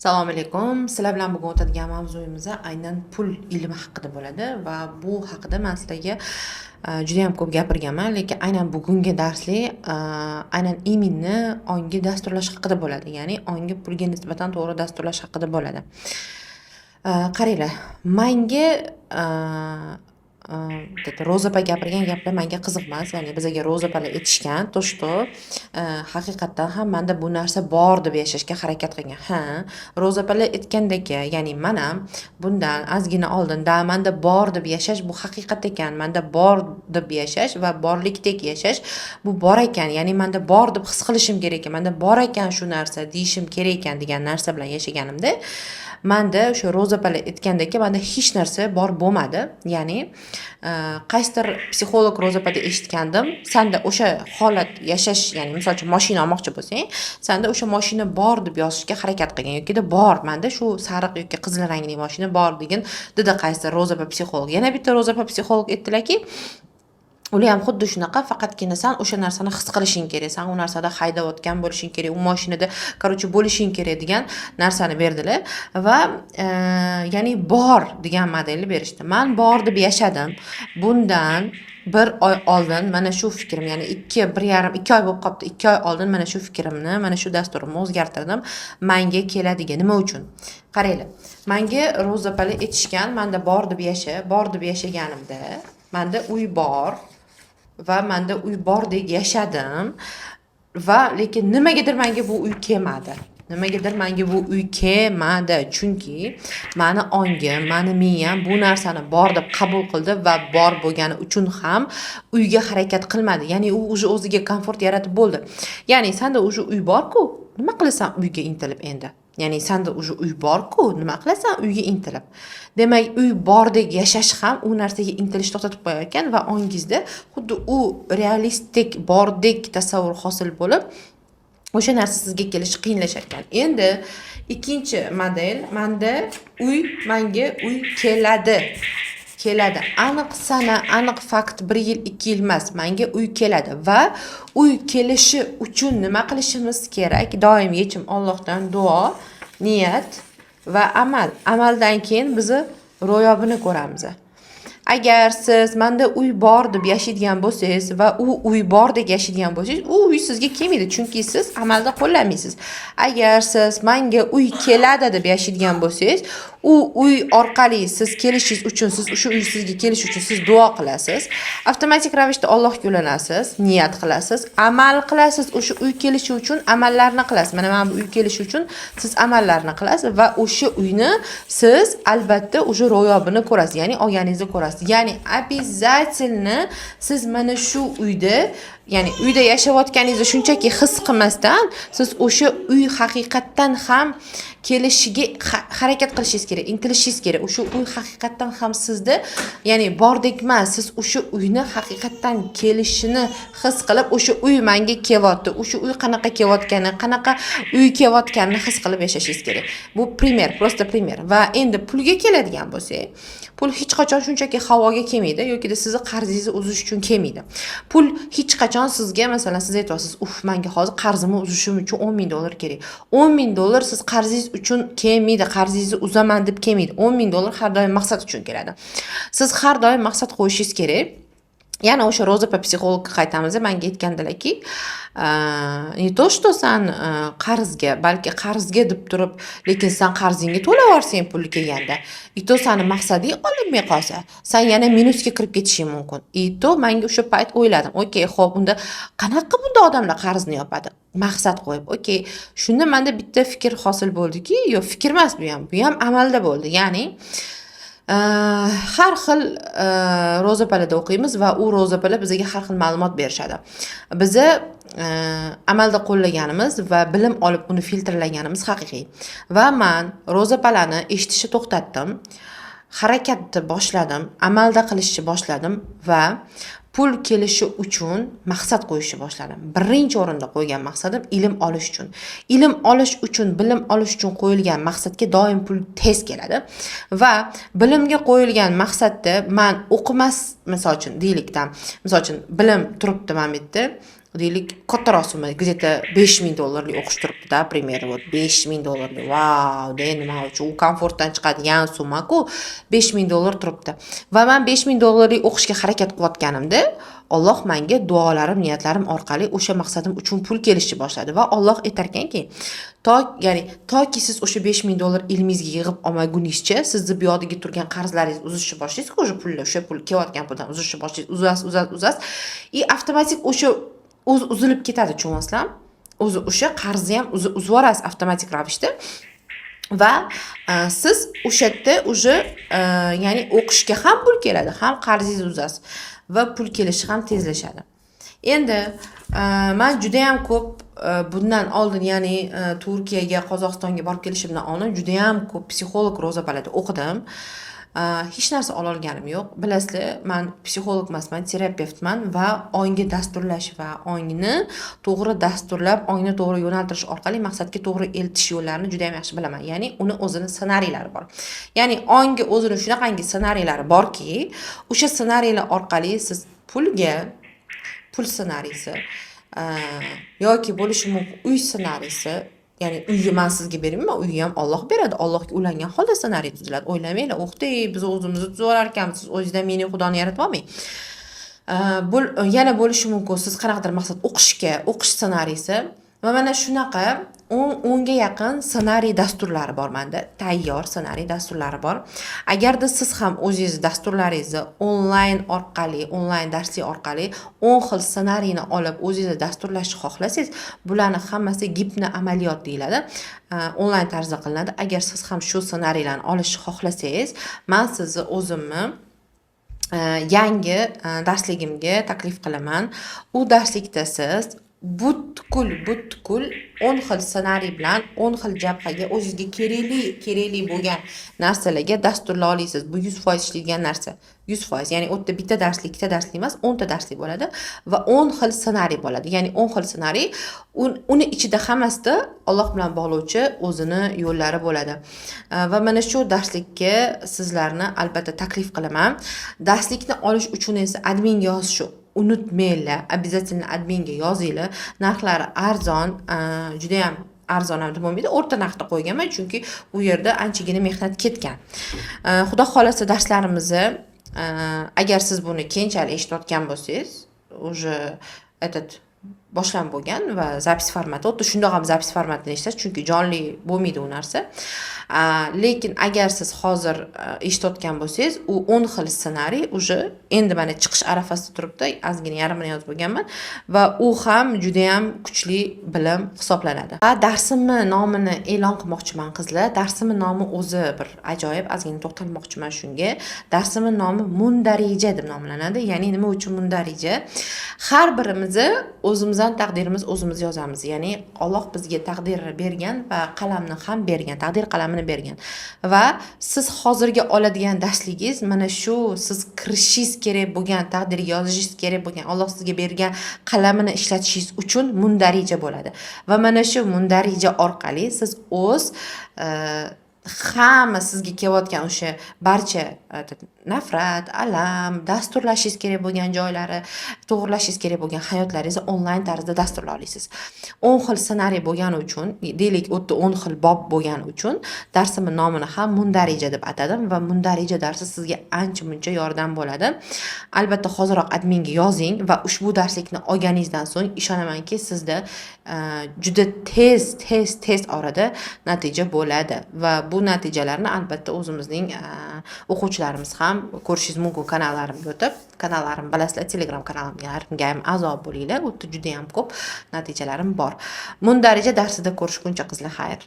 Assalomu alaykum. Sizlar bilan bugun o'tadigan mavzuyimiz aynan pul ilmi haqida bo'ladi va bu haqida men sizlarga juda ham ko'p gapirganman, lekin aynan bugungi darslik aynan iminni ongi dasturlash haqida bo'ladi. Ya'ni ongi pulga nisbatan to'g'ri dasturlash haqida bo'ladi. Qaranglar, menga Roza opa gapirgan gaplar menga qiziq emas. Ya'ni bizga Roza opalar aytishgan, to что haqiqatdan ham menda bu narsa bor deb yashashga harakat qilgan. Ha, Roza opalar aytgandek, ya'ni men ham bundan ozgina oldinda menda bor deb yashash bu haqiqat ekan. Menda bor deb yashash va borlikdek yashash bu bor ekan. Ya'ni menda bor deb his qilishim kerak ekan. Menda bor ekan shu narsa deyishim kerak ekan degan narsa bilan yashaganimda menda o'sha Roza opalar aytgandek menda hech narsa bor bo'lmadi. Ya'ni qaysidir psixolog Roza opada eshitgandim, senda o'sha holat yashash, ya'ni misol uchun mashina olmoqchi bo'lsang, senda o'sha mashina bor deb yozishga harakat qilgan yoki bor, menda shu sariq yoki qizil rangli mashina bor degan dedi qaysidir Roza opa psixolog. Yana bitta Roza opa psixolog aytdilarki, ular ham xuddi shunaqa, faqatgina sen o'sha narsani his qilishing kerak, sen u narsada haydayotgan bo'lishing kerak, u mashinada короче bo'lishing kerak degan narsani berdilar va ya'ni bor degan modelni berishdi. Men bor deb yashadim. Bundan bir oy oldin mana shu fikrim, ya'ni 2 oy bo'lib qolibdi. 2 oy oldin mana shu fikrimni, mana shu dasturimni o'zgartirdim. Menga keladigan nima uchun? Qaranglar. Menga Roza opalar aytishgan, menda bor deb yashaganimda, menda uy bor va menda uy bordek yashadim va lekin nimagadir menga bu uy kelmadi. Chunki meni ongim, meni miyam bu narsani bor deb qabul qildi va bor bo'lgani uchun ham uyga harakat qilmadi. Ya'ni u o'ziga komfort yaratib bo'ldi. Ya'ni senda o'sha uy bor-ku, nima qilasan uyga intilib endi? Ya'ni senda o'sha uy bor-ku, nima qilasan uyga intilib? Demak, uy bordek yashash ham u narsaga intilish to'xtatib qo'yayotgan va ongizda xuddi u realistik bordek tasavvur hosil bo'lib, o'sha narsa sizga kelish qiyinlashar ekan. Endi ikkinchi model, menga uy keladi. Aniq sana, aniq fakt 1 yil, 2 yil emas, menga uy keladi va uy kelishi uchun nima qilishimiz kerak? Doim yechim Allohdan duo, niyat va amal. Amaldan keyin biz ro'yobini ko'ramiz. Agar siz menda uy bor deb yashaydigan bo'lsangiz va u uy bordek yashaydigan bo'lsangiz, u uy sizga kelmaydi, chunki siz amalda qo'llamaysiz. Agar siz menga uy keladi deb yashaydigan bo'lsangiz, u uy orqali siz kelishingiz uchun, siz o'sha uy sizga kelishi uchun siz duo qilasiz. Avtomatik ravishda Allohga yo'lanasiz, niyat qilasiz, amal qilasiz, o'sha uy kelishi uchun amallarni qilasiz. Mana bu uy kelishi uchun siz amallarni qilasiz va o'sha uyni siz albatta o'sha ro'yobini ko'rasiz, ya'ni olganingizni ko'rasiz. Ya'ni обязательно siz mana shu uyda, ya'ni uyda yashayotganingizni shunchaki his qilmasdan, siz o'sha uy haqiqatdan ham kelishiga harakat qilishingiz kerak, intilishingiz kerak. O'sha uy haqiqatdan ham sizda, ya'ni bordek emas, siz o'sha uyni haqiqatdan kelishini his qilib, o'sha uy menga kelyapti, o'sha uy qanaqa kelyotgani, qanaqa uy kelyotganini his qilib yashashingiz kerak. Bu primer, просто primer. Va endi pulga keladigan bo'lsak, pul hech qachon shunchaki havoga kelmaydi yoki sizni qarzingizni uzish uchun kelmaydi. Pul hech qachon sizga, masalan, siz aytasiz, menga hozir qarzimni uzishim uchun $10,000 kerak. $10,000 siz qarzingiz uchun kelmaydi, qarzingizni uzaman deb kelmaydi. $10,000 har doim maqsad uchun keladi. Siz har doim maqsad qo'yishingiz kerak. Yana o'sha Roza opa psixologga qaytamiz. Menga aytgandilarki, не то что sen qarzga, balki qarzga deb turib, lekin sen qarzingga to'layversang pul kelganda, to seni maqsading olinmay qolsa, sen yana minusga kirib ketishing mumkin. To menga o'sha payt o'yladim, okey, xo'p, unda qanaqa bunda odamlar qarzni yopadi? Maqsad qo'yib, okey. Shunda menda bitta fikr hosil bo'ldiki, yo'q, fikr emas bu ham amalda bo'ldi. Ya'ni har xil Roza opalarda o'qiymiz va u Roza opalar bizga har xil ma'lumot berishadi. Bizni amalda qo'llaganimiz va bilim olib uni filtrlaganimiz haqiqiy. Va men Roza opalarni eshitishni to'xtatdim, harakatni boshladim, amalda qilishni boshladim va pul kelishi uchun maqsad qo'yishni boshladim. Birinchi o'rinda qo'ygan maqsadim ilm olish uchun. Ilm olish uchun, bilim olish uchun qo'yilgan maqsadga doim pul tez keladi va bilimga qo'yilgan maqsadda men o'qimas, misol uchun deylikdan, misol uchun bilim turibdi men bu yerda, deylik kattaroq summa, где-то $5000 o'qish turibdi-da, примерно вот $5000. Vau, de nima uchun u komfortdan chiqadigan summa-ku, $5000 turibdi. Va men $5000 o'qishga harakat qilayotganimda Alloh menga duolarim, niyatlarim orqali o'sha maqsadim uchun pul kelishni boshladi va Alloh aytarkanki, toki siz o'sha $5000 ilmingizga yig'ib olmaguningizcha, sizni bu yoqdagi turgan qarzlaringiz uzishni boshlaysiz, o'sha pullar, o'sha pul kelayotgan puldan uzishni boshlaysiz, uzasiz. Avtomatik o'sha uzilib ketadi, tushunasizlar? O'sha qarzni ham uzib yuborasiz avtomatik ravishda. Va siz o'sha yerda ya'ni o'qishga ham pul keladi, ham qarzingizni uzasiz va pul kelishi ham tezlashadi. Endi men juda ham ko'p bundan oldin, ya'ni Turkiyaga, Qozog'istonga borib kelishimdan oldin juda ham ko'p psixolog roza palada o'qidim. Hech narsa ola olganim yo'q. Bilasizlar, men psixolog emasman, terapevtman va ongni dasturlash va ongni to'g'ri dasturlab, ongni to'g'ri yo'naltirish orqali maqsadga to'g'ri eltish yo'llarini juda ham yaxshi bilaman. Ya'ni uni o'zini ssenariylari bor. Ya'ni ongni o'zini shunaqangi ssenariylari borki, o'sha ssenariylar orqali siz pul ssenariysi yoki bo'lishi mumkin uy ssenariysi, ya'ni uyni men sizga bermayman, uyni ham Alloh beradi. Allohga ulangan holda ssenariy tuziladi. O'ylamanglar, o'xtey, biz o'zimizni tuzib olar ekanmiz. Siz o'zingizdan meni xudoni yaratib olmang. Yana bo'lishi mumkin siz qanaqadir maqsad o'qish ssenariysi va mana shunaqa 10 ga yaqin ssenariy dasturlari bor menda. Tayyor ssenariy dasturlari bor. Agarda siz ham o'zingiz dasturlaringizni onlayn darslik orqali 10 xil ssenariyni olib o'zingiz dasturlashni xohlasangiz, bularning hammasi gipno amaliyot deyiladi. Onlayn tarzda qilinadi. Agar siz ham shu ssenariylarni olishni xohlasangiz, men sizni o'zimni yangi darsligimga taklif qilaman. U darslikda siz butkul 10 xil ssenariy bilan 10 xil jabhaga o'zingizga kerakli bo'lgan narsalarga dasturla olasiz. Bu 100% ishlaydigan narsa. 100%, ya'ni o'tda bitta darslik, ikkita darslik emas, 10 ta darslik bo'ladi va 10 xil ssenariy bo'ladi. Ya'ni 10 xil ssenariy, uni ichida hammasida Alloh bilan bog'lovchi o'zini yo'llari bo'ladi. Va mana shu darslikka sizlarni albatta taklif qilaman. Darslikni olish uchun esa adminga yozishni unutmanglar, обязательно adminga yozinglar. Narxlari arzon, juda ham arzon ham bo'lmaydi, o'rta narxda qo'yganman, chunki u yerda anchagina mehnat ketgan. Xudo xolasa darslarimizni agar siz buni keyinchalik eshitayotgan bo'lsangiz, уже boshlanib bo'lgan va zapis formati, o'tda shundoq ham zapis formatini eshitasiz, chunki jonli bo'lmaydi u narsa. Lekin agar siz hozir eshitayotgan bo'lsangiz, u 10 xil ssenariy уже endi mana chiqish arafasida turibdi, ozgina yarmini yozib bo'lganman va u ham juda ham kuchli bilim hisoblanadi. Darsimni nomini e'lon qilmoqchiman qizlar. Darsimni nomi o'zi bir ajoyib, ozgina to'xtalmoqchiman shunga. Darsimni nomi mundarija deb nomlanadi. Ya'ni nima uchun mundarija? Har birimizni o'zimizdan taqdirimiz o'zimiz yozamiz. Ya'ni Alloh bizga taqdir bergan va qalamni ham bergan, taqdir qalamini bergan. Va siz hozirga oladigan darsligingiz mana shu siz kirishingiz kerak bo'lgan, taqdirga yozishingiz kerak bo'lgan, Alloh sizga bergan qalamini ishlatishingiz uchun mundarija bo'ladi. Va mana shu mundarija orqali siz o'z hamma sizga kelayotgan o'sha barcha nafrat, alam, dasturlashingiz kerak bo'lgan joylari, to'g'rilashingiz kerak bo'lgan hayotlaringizni onlayn tarzda dasturlay olasiz. 10 xil ssenariy bo'lgani uchun, deylik, 10 xil bob bo'lgani uchun darsimning nomini ham mundarija deb atadim va mundarija darsi sizga ancha-muncha yordam bo'ladi. Albatta hoziroq adminga yozing va ushbu darslikni olganingizdan so'ng ishonamanki, sizda juda tez orada natija bo'ladi va bu natijalarni albatta o'zimizning o'quvchilarimiz ham ko'rishingiz mumkin kanallarimga o'tib. Kanallarim bilasizlar, Telegram kanalimga ham a'zo bo'linglar. U yerda juda ham ko'p natijalarim bor. Mundarija darsida ko'rishguncha qizlar, xayr.